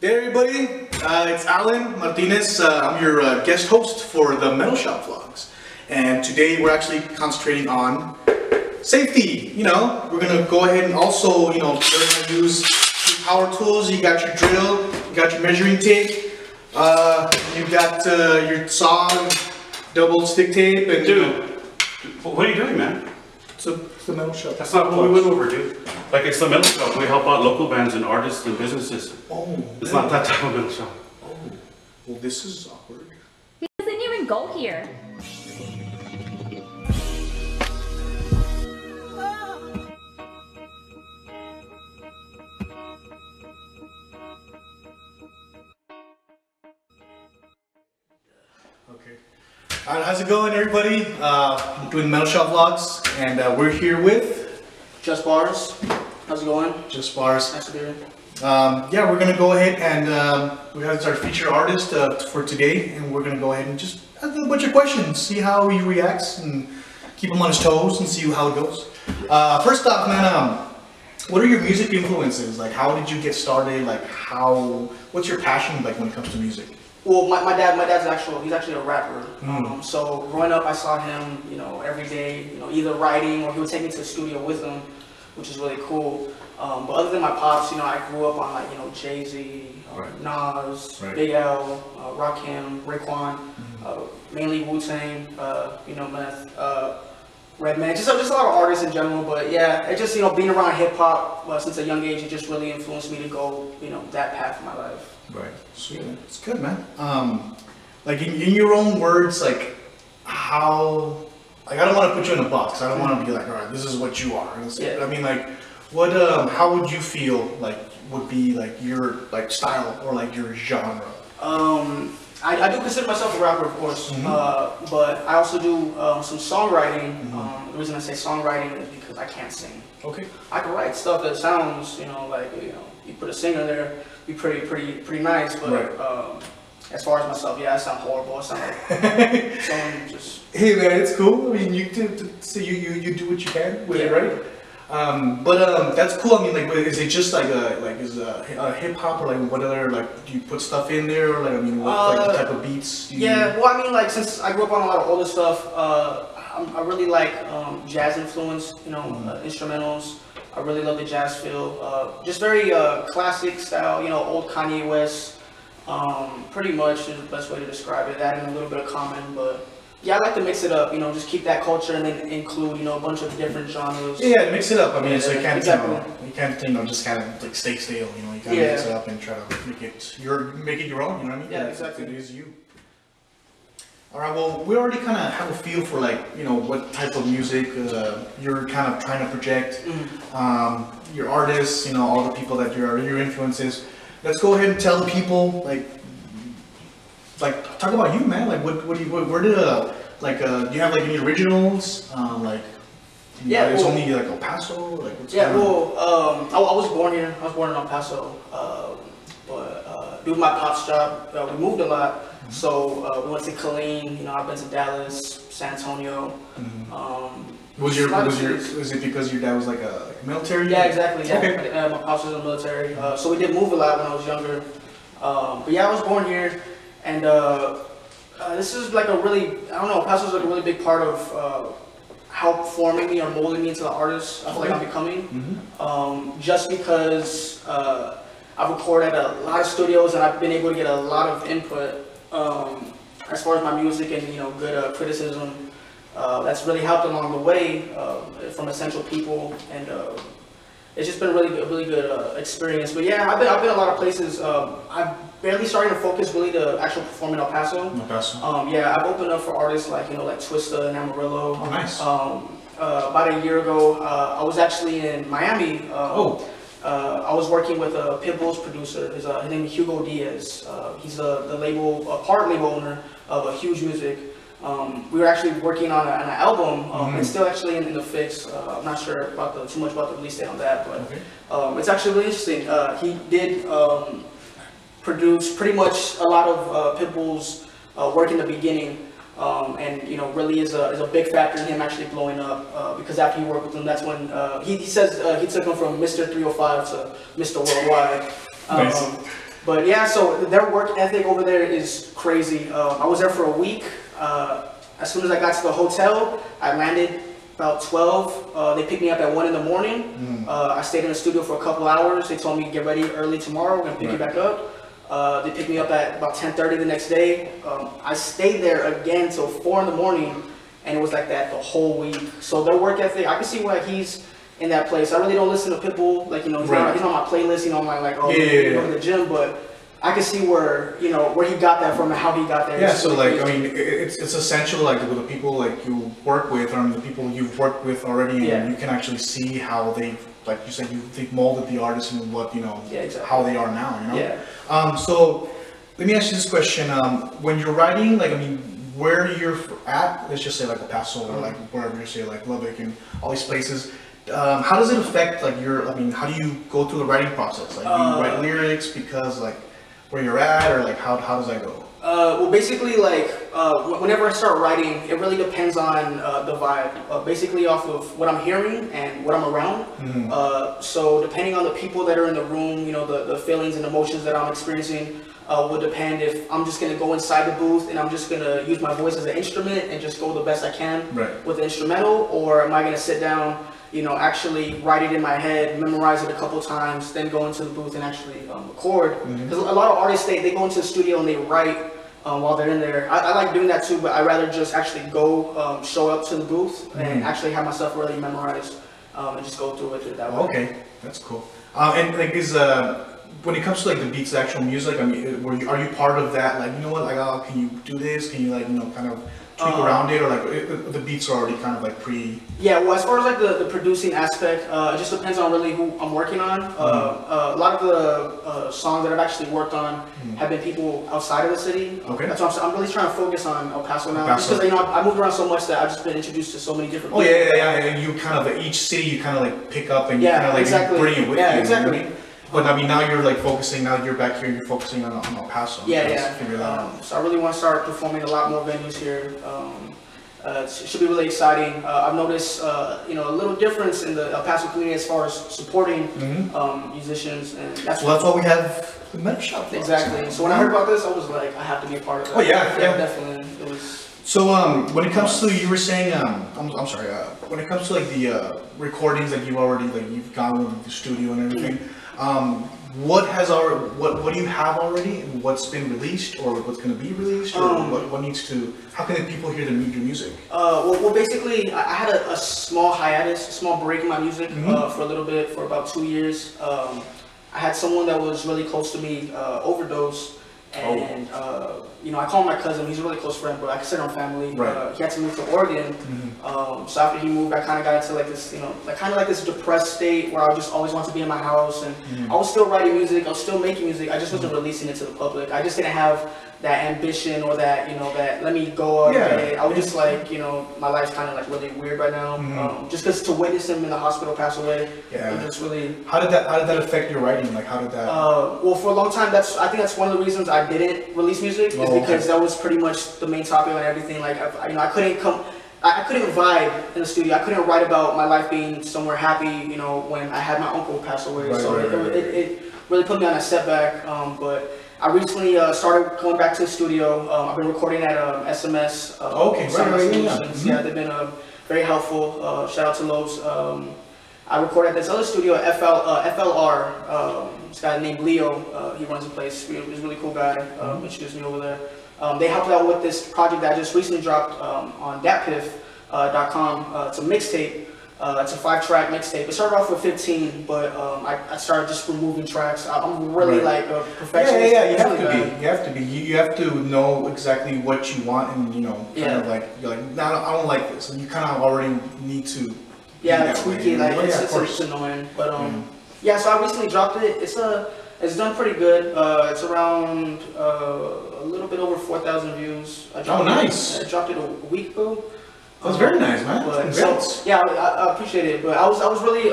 Hey everybody, it's Alan Martinez. I'm your guest host for the Metal Shop Vlogs. And today we're actually concentrating on safety. You know, we're gonna go ahead and also, learn how to use power tools. You got your drill, you got your measuring tape, you got your saw, double stick tape, and dude, what are you doing, man? It's the Metal Shop. That's not what we went over, dude. Like, it's the Metal Shop. We help out local bands and artists and businesses. Oh, it's not that type of Metal Shop. Oh, well, this is awkward. He doesn't even go here. Okay. Alright, how's it going, everybody? I'm doing Metal Shop Vlogs, and we're here with Just Barz. How's it going? Just Barz. Nice to be here. Yeah, we're gonna go ahead and we have our featured artist for today, and we're gonna go ahead and just ask a bunch of questions, see how he reacts, and keep him on his toes, and see how it goes. First off, man, what are your music influences? Like, how did you get started? Like, what's your passion like when it comes to music? Well, my dad's he's actually a rapper. So growing up, I saw him, every day, either writing or he would take me to the studio with him, which is really cool. But other than my pops, I grew up on like, Jay-Z, Right. Nas, Right. Big L, Rakim, Raekwon, mainly Wu-Tang, Meth, Redman, just a lot of artists in general. But yeah, it just, being around hip hop since a young age, it just really influenced me to go, that path in my life. Right. Sweet. It's good, man. Like in your own words, like how, like I don't want to put you in a box. I don't want to be like, all right, this is what you are. Yeah. I mean, like, what, how would you feel like would be like your like style or like your genre? I do consider myself a rapper, of course, but I also do some songwriting. The reason I say songwriting is because I can't sing. Okay. I can write stuff that sounds, like you put a singer there, be pretty nice. But right. As far as myself, yeah, I sound horrible. I sound like someone just. Hey man, it's cool. I mean, you do what you can with it, right? But that's cool. I mean, like, is it just like is a hip hop, or like what other, like, do you put stuff in there, or like, I mean, what like type of beats? Yeah, well, I mean, like, since I grew up on a lot of older stuff, I really like jazz influence, instrumentals. I really love the jazz feel. Just very classic style, old Kanye West. Pretty much is the best way to describe it. Adding a little bit of Common, but. Yeah, I like to mix it up, just keep that culture and then include, a bunch of different genres. Yeah, mix it up. I mean, Yeah, so you can't, exactly. you can't, just kind of like stay stale. You gotta mix it up and try to make it your own. You know what I mean? Yeah, exactly. It is you. All right. Well, we already kind of have a feel for like, what type of music you're kind of trying to project. Your artists, all the people that your influences. Let's go ahead and tell the people like talk about you, man. Like where did do you have like any originals? Yeah, it's only like El Paso. Like what's yeah, going on? well, I was born here. I was born in El Paso, but due to my pop's job, we moved a lot. So we went to Killeen. I've been to Dallas, San Antonio. Was it because your dad was like a military? Yeah, exactly. Yeah, Okay. My pops was in the military, so we did move a lot when I was younger. But yeah, I was born here. And this is like a really, I don't know, Paso is like a really big part of help forming me or molding me into the artist I feel like I'm becoming. Just because I've recorded at a lot of studios and I've been able to get a lot of input as far as my music and good criticism. That's really helped along the way from essential people, and it's just been a really good experience. But yeah, I've been a lot of places. I'm barely starting to focus really to actual perform in El Paso. El Paso. Yeah, I've opened up for artists like like Twista and Amarillo. Oh, nice. About a year ago, I was actually in Miami. I was working with a Pitbull's producer. His name is Hugo Diaz. He's the part label owner of Huge Music. We were actually working on an album. It's still actually in the fix. I'm not sure about too much about the release date on that, but it's actually really interesting. He did produce pretty much a lot of Pitbull's work in the beginning. And really is a big factor in him actually blowing up, because after he worked with him, that's when he says he took him from Mr. 305 to Mr. Worldwide. Nice. But yeah, so their work ethic over there is crazy. I was there for a week. As soon as I got to the hotel, I landed about 12. They picked me up at 1 in the morning. I stayed in the studio for a couple hours. They told me get ready early tomorrow. We're gonna pick you back up. They picked me up at about 10:30 the next day. I stayed there again till 4 in the morning, and it was like that the whole week. So their work ethic, I can see why he's in that place. I really don't listen to Pitbull, like, you know, he's not on my playlist, you know, I'm like, oh, go to the gym, but I can see where, you know, where he got that from and how he got there. Yeah, so like, I mean, it's essential, like, with the people like you work with, or the people you've worked with already, and you can actually see how they, like you said, they've molded the artist and what, you know, how they are now, you know? So let me ask you this question. When you're writing, like, I mean, where you're at, let's just say like the Paso or like wherever you say, like Lubbock and all these places, how does it affect like your, I mean, how do you go through the writing process? Like, do you write lyrics because like where you're at, or like how does that go? Well, basically, like, whenever I start writing, it really depends on the vibe. Basically off of what I'm hearing and what I'm around. So depending on the people that are in the room, you know, the feelings and emotions that I'm experiencing will depend if I'm just gonna go inside the booth and I'm just gonna use my voice as an instrument and just go the best I can with the instrumental, or am I gonna sit down, you know, actually write it in my head, memorize it a couple times, then go into the booth and actually record. Because a lot of artists, they go into the studio and they write while they're in there. I like doing that too, but I rather just actually go show up to the booth and actually have myself really memorized and just go through it that way. Okay, that's cool. And like, when it comes to like the beats, the actual music, I mean, are you part of that? Like, you know what, like, oh, can you do this? Can you, like, you know, kind of tweak around it, or like the beats are already kind of like pre? Yeah, well, as far as like the producing aspect, it just depends on really who I'm working on. A lot of the songs that I've actually worked on have been people outside of the city. Okay. That's what I'm really trying to focus on El Paso now, just because, you know, I moved around so much that I've just been introduced to so many different people. And you kind of, each city you kind of like pick up and you kind of like you bring it with you. Exactly. You know what I mean? But I mean, now you're like focusing, now that you're back here, you're focusing on El Paso. Figure that out. So I really want to start performing a lot more venues here. It should be really exciting. I've noticed, you know, a little difference in the El Paso community as far as supporting musicians, and that's why we have the Metal Shop. Exactly. So when I heard about this, I was like, I have to be a part of that. Oh yeah, definitely. It was. So when it comes to, you were saying, I'm sorry, when it comes to like the recordings that you already, like, you've gone with the studio and everything, what do you have already, and what's been released, or what's going to be released, or what needs to, how can the people hear your music? Well, basically, I had a small hiatus, a small break in my music for a little bit, for about 2 years. I had someone that was really close to me overdose, and you know, I call him my cousin. He's a really close friend, but I consider him family. He had to move to Oregon, so after he moved, I kind of got into like this, you know, like kind of like this depressed state where I just always wanted to be in my house, and I was still writing music, I was still making music, I just wasn't releasing it to the public. I just didn't have that ambition, or that, you know, that let me go out and I was just like, you know, my life's kind of like really weird right now. Just because to witness him in the hospital pass away, it just really. How did that affect your writing? Like, how did that? Well, for a long time, I think that's one of the reasons I didn't release music, is because that was pretty much the main topic on everything. Like, you know, I couldn't vibe in the studio. I couldn't write about my life being somewhere happy, you know, when I had my uncle pass away. It really put me on a setback. But I recently started going back to the studio. I've been recording at SMS. Solutions. Yeah, they've been very helpful. Shout out to Lobes. I record at this other studio, FLR. This guy named Leo. He runs the place. He's a really cool guy. Introduced me over there. They helped out with this project that I just recently dropped on datpiff.com. It's a mixtape. It's a 5-track mixtape. It started off with 15, but I started just removing tracks. I'm really like a perfectionist. You have to be. You have to know exactly what you want, and, you know, kind of like, you're like, no, I don't like this, and you kind of already need to. Tweak it. Like, it's annoying, but so I recently dropped it. It's done pretty good. It's around a little bit over 4,000 views. I dropped it a week ago. That's very nice, man. I appreciate it. But I was really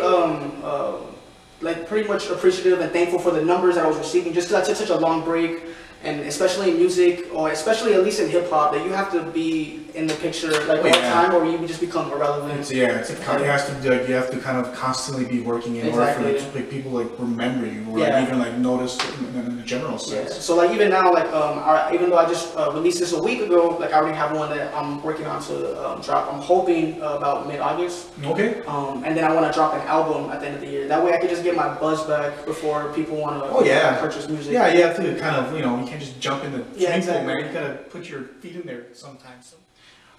like pretty much appreciative and thankful for the numbers that I was receiving, just because I took such a long break, And especially in music, or especially at least in hip hop, that you have to be in the picture like all the time, or you just become irrelevant. It has to be like you have to kind of constantly be working in order for like people like remember you or like, even like notice in the general sense. So like even now, like even though I just released this a week ago, like I already have one that I'm working on to drop. I'm hoping about mid-August. Okay. And then I want to drop an album at the end of the year. That way I can just get my buzz back before people want to purchase music. Yeah, you have to kind of, you know, you can't just jump in the swimming pool, man. You gotta put your feet in there sometimes. So.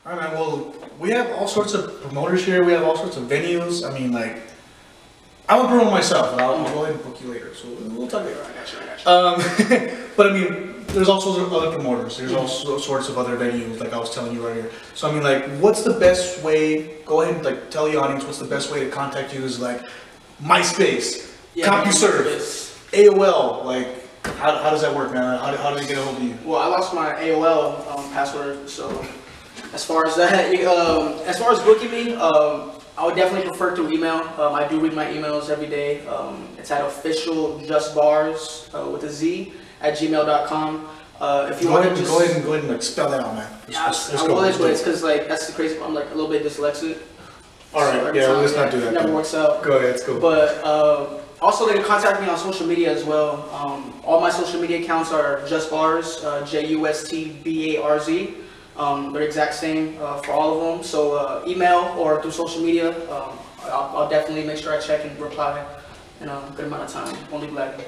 All right, man. Well, we have all sorts of promoters here. We have all sorts of venues. I mean, like, I'm a promoter myself. I'll go ahead and book you later. So we'll talk later. I got you. But I mean, there's also other promoters. There's also sorts of other venues, like I was telling you earlier. So I mean, like, what's the best way? Go ahead and like tell the audience what's the best way to contact you. Is like MySpace, CompuServe, AOL. Like, how does that work, man? How do they get a hold of you? Well, I lost my AOL password, so. As far as that, as far as booking me, I would definitely prefer through email. I do read my emails every day. It's at officialjustbarz with a Z at gmail.com. If you want to just go ahead and like spell that out, man. Let's go. But it's because like that's the crazy part. I'm like a little bit dyslexic. All right, so let's not do that. It never works out. Go ahead, it's cool. But also, they can contact me on social media as well. All my social media accounts are Just Barz, JUSTBARZ. They're exact same for all of them. So email or through social media, I'll definitely make sure I check and reply in a good amount of time. Only glad.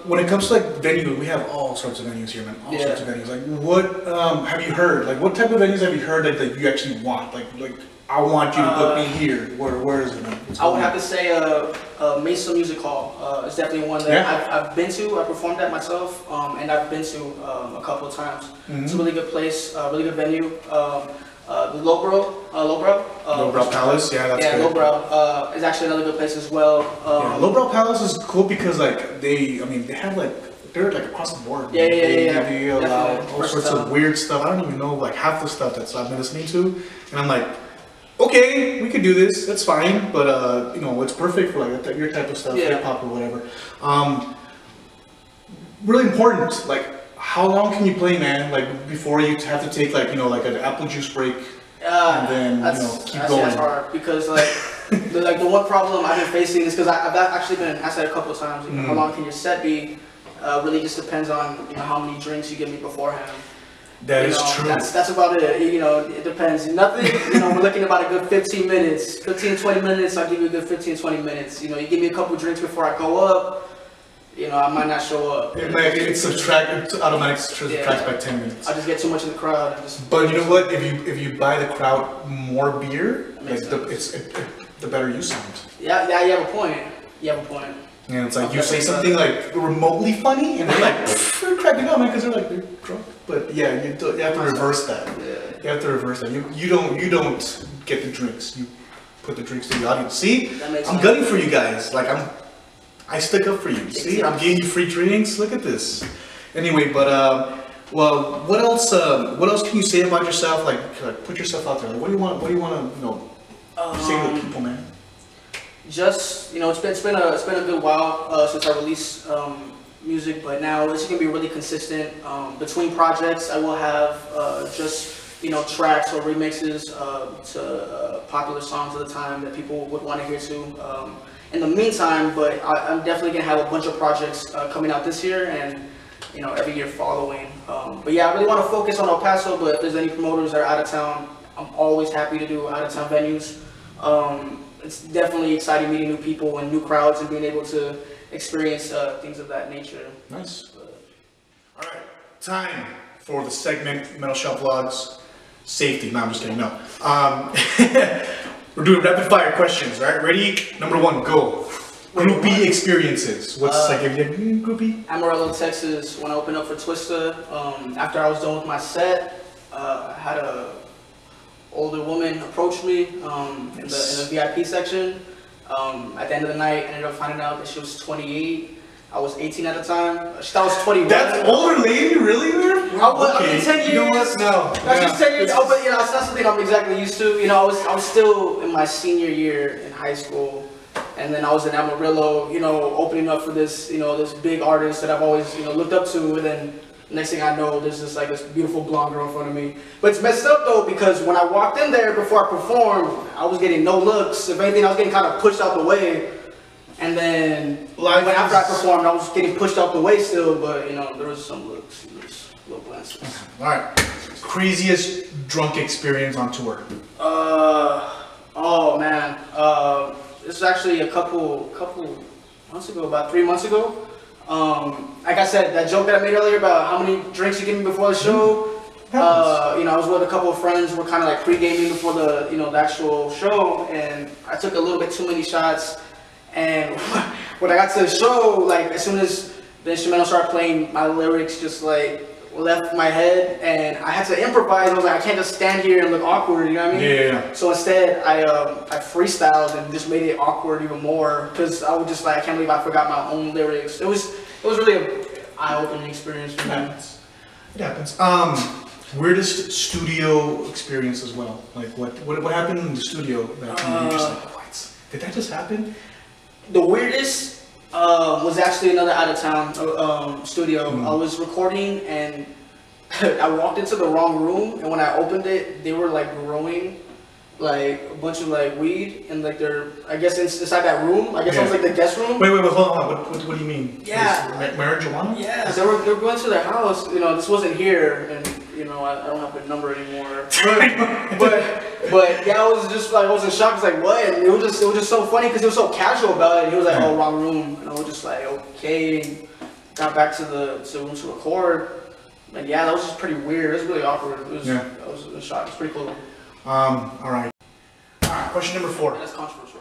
When it comes to like venue, we have all sorts of venues here, man. All sorts of venues. Like, what have you heard? Like, what type of venues have you heard that you actually want? Like I want you to book me here. Where is it, man? I would have to say Mesa Music Hall is definitely one that I've been to. I performed at myself, and I've been to a couple of times. It's a really good place, really good venue. The Lowbrow Palace, that's good. Lowbrow is actually another good place as well. Lowbrow Palace is cool because like they have like they're like across the board. They allow all sorts of weird stuff. I don't even know like half the stuff that I've been listening to, and I'm like, okay, we could do this. That's fine, but you know, it's perfect for like your type of stuff, hip hop or whatever. Really important, like. How long can you play, man? Like before you have to take like like an apple juice break, and then keep going. That's hard because like the one problem I've been facing is because I've actually been asked that a couple of times. How long can your set be? Really just depends on how many drinks you give me beforehand. That is true. That's about it. It depends. Nothing. We're looking at about a good 15 minutes, 15 20 minutes. I'll give you a good 15 20 minutes. You give me a couple drinks before I go up. I might not show up. It automatically subtracts by 10 minutes. I just get too much in the crowd. But you know what? If you buy the crowd more beer, the better you sound. Yeah, you have a point. And it's like you say something like remotely funny, and they're like they're cracking up, man, because they're drunk. But yeah, you have to reverse that. Yeah. You have to reverse that. You don't get the drinks. You put the drinks to the audience. See, I'm gunning for you guys. Like I stick up for you. See, I'm giving you free drinks. Look at this. Anyway, but well, what else can you say about yourself? Like put yourself out there. Like, what do you want to say to the people, man? Just it's been a good while since I released music, but now it's gonna be really consistent. Between projects, I will have just tracks or remixes to popular songs of the time that people would want to hear too. In the meantime, but I'm definitely gonna have a bunch of projects coming out this year and every year following. But yeah, I really want to focus on El Paso. But if there's any promoters that are out of town, I'm always happy to do out of town venues. It's definitely exciting meeting new people and new crowds and being able to experience things of that nature. Nice. All right, time for the segment Metal Shop Vlogs. Safety. No, I'm just kidding. No. We're doing rapid fire questions, right? Ready? Number 1, go. Groupie experiences. What's like a groupie? Amarillo, Texas. When I opened up for Twista, after I was done with my set, I had a older woman approach me in the VIP section. At the end of the night, I ended up finding out that she was 28. I was 18 at the time. She thought I was 21. That's older lady, really? Okay. 10 years. You know what? No. That's just 10 years. But it's not something I'm exactly used to. I was still in my senior year in high school, and then I was in Amarillo, opening up for this, this big artist that I've always, looked up to, and then Next thing I know, there's just like this beautiful blonde girl in front of me. But it's messed up though, because when I walked in there before I performed, I was getting no looks. If anything, I was getting kind of pushed out the way. And then after I performed, I was getting pushed out the way still, but you know, there was some looks, little glances. All right. Craziest drunk experience on tour? Oh man. This was actually a couple months ago, about 3 months ago. Like I said, that joke that I made earlier about how many drinks you give me before the show. You know, I was with a couple of friends. We're kind of like pre-gaming before the, you know, the actual show, and I took a little bit too many shots. And when I got to the show, like as soon as the instrumental started playing, my lyrics just like left my head, and I had to improvise. I was like, I can't just stand here and look awkward, you know what I mean? Yeah. So instead, I freestyled and just made it awkward even more, because I was just like, I can't believe I forgot my own lyrics. It was really an eye-opening experience for me. It happens. Weirdest studio experience as well. Like what happened in the studio that you just like, what? Did that just happen? The weirdest was actually another out-of-town studio. I was recording and I walked into the wrong room, and when I opened it, they were like growing like a bunch of like weed, and like they're, I guess inside that room. I guess it was like the guest room. Wait, hold on. What do you mean? Yeah. Marijuana? Yeah, they were going to their house. You know, this wasn't here, and you know, I don't have the number anymore. But yeah, I was just like, I was in shock. I was like, what? And it was just so funny because he was so casual about it. He was like, oh, wrong room, and I was just like, okay. Got back to the room to record. And yeah, that was just pretty weird. It was really awkward. I was in shock. It was pretty cool. All right. Question number 4. That's controversial.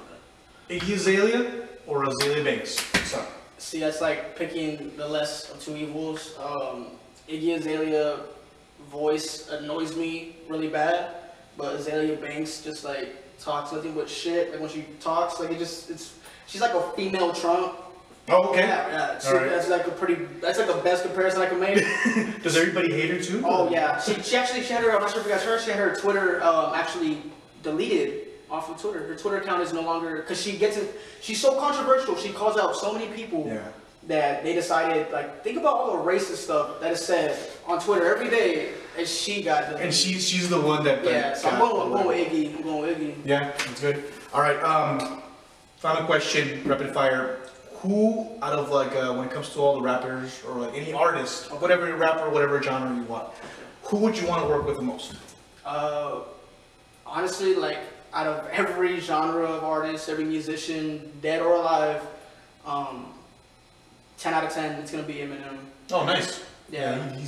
Iggy Azalea or Azalea Banks? Sorry. See, that's like picking the less of two evils. Iggy Azalea voice annoys me really bad, but Azalea Banks just like talks nothing but shit. Like when she talks, like she's like a female Trump. Oh, okay. Yeah. All right. That's like the best comparison I can make. Does everybody hate her too? Oh yeah. She had her. I'm not sure if you guys heard. She had her Twitter actually deleted off of Twitter. Her Twitter account is no longer, because she's so controversial. She calls out so many people that they decided, like, think about all the racist stuff that is said on Twitter every day, and she got deleted. And she's the one that. So I'm going with Iggy. I'm going with Iggy. Yeah, that's good. All right. Final question, rapid fire. Who out of like when it comes to all the rappers or like any artist, or whatever rapper, whatever genre you want, who would you want to work with the most? Honestly, like out of every genre of artist, every musician, dead or alive, 10 out of 10, it's gonna be Eminem. Oh, nice. Yeah, he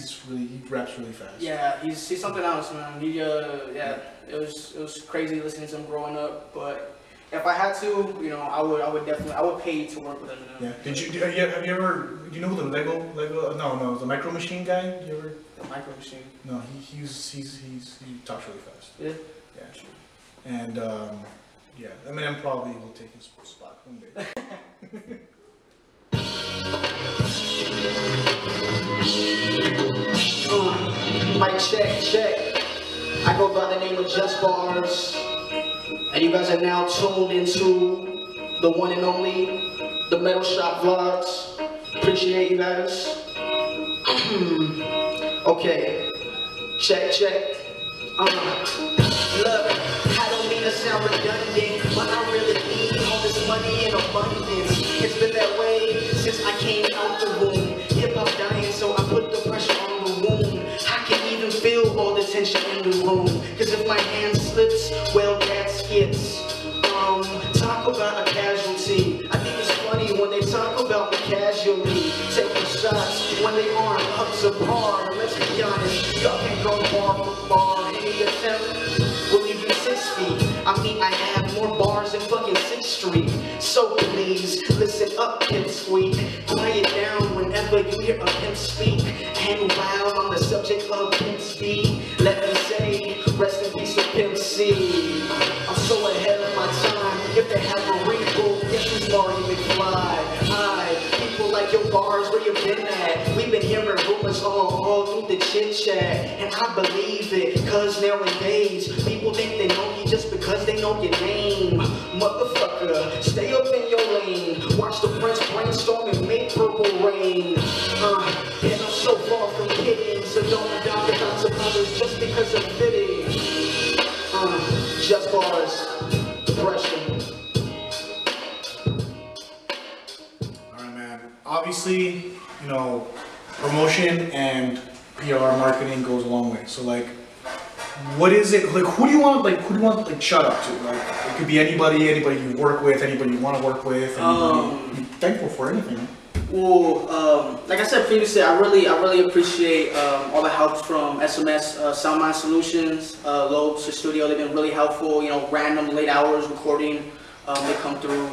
raps really fast. Yeah, he's something else, man. It was crazy listening to him growing up, but. If I had to, you know, I would pay to work with Eminem. Yeah. Have you ever, do you know who the Micro Machine guy? The Micro Machine? No, he talks really fast. Yeah? Yeah. Sure. And, yeah, Eminem probably will take his spot one day. Mic check. I go by the name of Just Barz. And you guys are now tuned into the one and only, the Metal Shop Vlogs. Appreciate you guys. Okay, check. Look, I don't mean to sound redundant, but I really need all this money in abundance. It's been that way since I came out the womb. Hip-hop dying, so I put the pressure on the wound. I can even feel all the tension in the room, cause if my hand slips, well, that skips. Talk about a casualty. I think it's funny when they talk about me casually, taking shots when they aren't hugs apart. Let's be honest, y'all can go bar for bar. Any attempt will leave you 6 feet. I mean, I have more bars than fucking 6th Street. So please, listen up, pimp squeak. Quiet down whenever you hear a pimp speak. And while on the subject of pimp speed, let me say, rest in peace to Pimp C. I'm so ahead of my time. If they have a wrinkle, guess who's Marty McFly? People like your bars, where you been at? We've been hearing rumors all through the chit chat, and I believe it, cause nowadays people think they know you just because they know your name. Motherfucker, stay up in your lane. Watch the friends brainstorm and make purple rain. And I'm so far from kidding. So don't adopt the thoughts of others just because they're fitting. Just Barz, depression. Alright, man. Obviously, you know, promotion and PR marketing goes a long way. So like, what is it like? Who do you want shout out to? Like, it could be anybody you work with, anybody you want to work with, anybody you're thankful for, anything. Well, like I said previously, I really appreciate all the help from SMS, Soundmind Solutions, Lobes, the studio. They've been really helpful. You know, random late hours recording, they come through.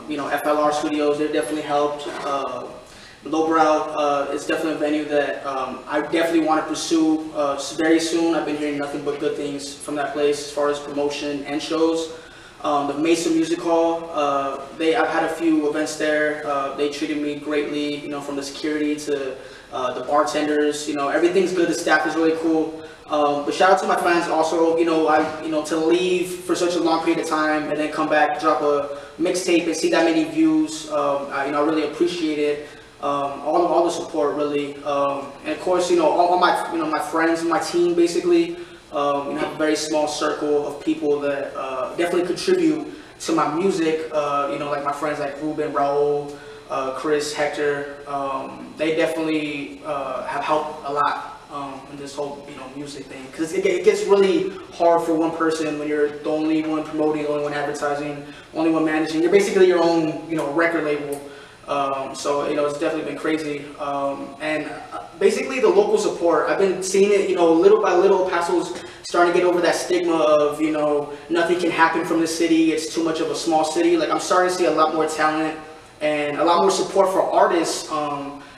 You know, FLR Studios, they've definitely helped. Lowbrow is definitely a venue that I definitely want to pursue very soon. I've been hearing nothing but good things from that place as far as promotion and shows. The Mesa Music Hall, I've had a few events there. They treated me greatly, you know, from the security to the bartenders. You know, everything's good. The staff is really cool. But shout out to my fans also. You know, to leave for such a long period of time and then come back, drop a mixtape and see that many views. You know, I really appreciate it. All the support really, and of course, you know, all my, you know, my friends and my team basically. You know, have a very small circle of people that definitely contribute to my music. You know, like my friends like Ruben, Raul, Chris, Hector. They definitely have helped a lot in this whole, you know, music thing, because it gets really hard for one person when you're the only one promoting, the only one advertising, only one managing. You're basically your own, you know, record label. So, you know, it's definitely been crazy. And basically the local support, I've been seeing it, you know, little by little. Paso's starting to get over that stigma of, you know, nothing can happen from the city. It's too much of a small city. Like, I'm starting to see a lot more talent and a lot more support for artists.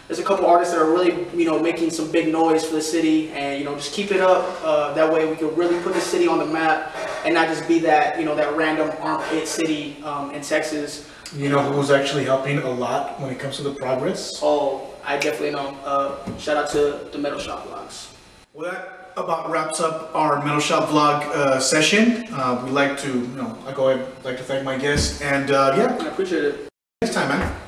There's a couple artists that are really, you know, making some big noise for the city, and, you know, just keep it up. That way we can really put the city on the map and not just be that, you know, that random armpit city in Texas. You know who's actually helping a lot when it comes to the progress? Oh, I definitely know. Shout out to the Metal Shop Vlogs. Well, that about wraps up our Metal Shop Vlog session. We'd like to, you know, like to thank my guest, and yeah. I appreciate it. Next time, man.